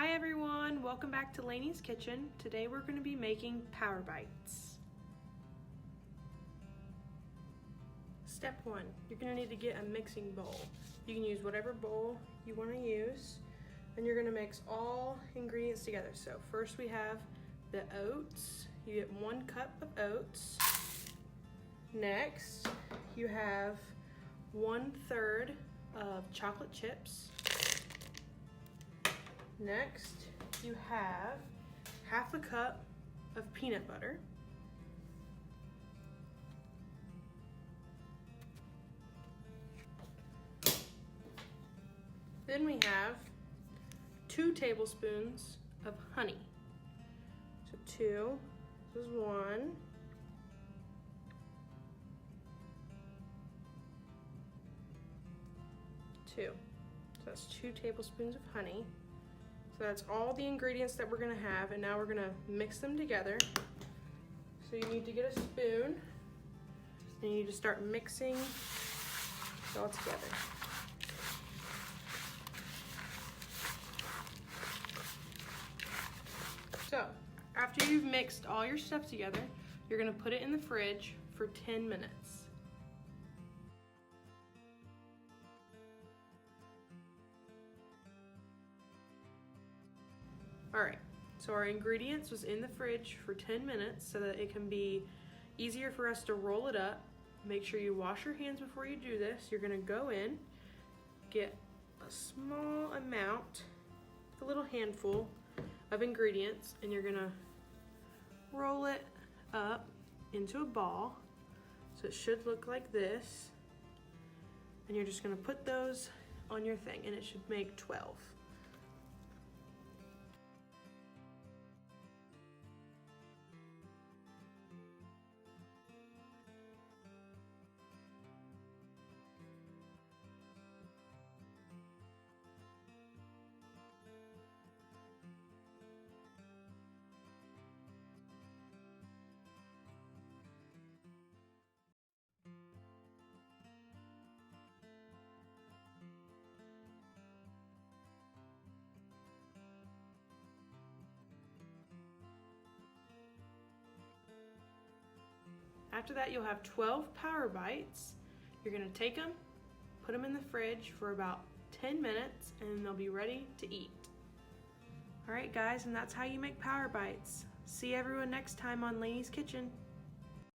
Hi everyone, welcome back to Laney's Kitchen. Today we're going to be making power bites. Step 1, you're going to need to get a mixing bowl. You can use whatever bowl you want to use, and you're going to mix all ingredients together. So first we have the oats. You get 1 cup of oats. Next you have 1/3 of chocolate chips. Next, you have 1/2 cup of peanut butter. Then we have 2 tablespoons of honey. So 2, this is 1. 2. So that's 2 tablespoons of honey. So that's all the ingredients that we're gonna have, and now we're gonna mix them together. So you need to get a spoon, and you need to start mixing it all together. So after you've mixed all your stuff together, you're gonna put it in the fridge for 10 minutes. All right, so our ingredients was in the fridge for 10 minutes so that it can be easier for us to roll it up. Make sure you wash your hands before you do this. You're gonna go in, get a small amount, a little handful of ingredients, and you're gonna roll it up into a ball. So it should look like this. And you're just gonna put those on your thing, and it should make 12. After that, you'll have 12 power bites. You're gonna take them, put them in the fridge for about 10 minutes, and they'll be ready to eat. All right, guys, and that's how you make power bites. See everyone next time on Laney's Kitchen.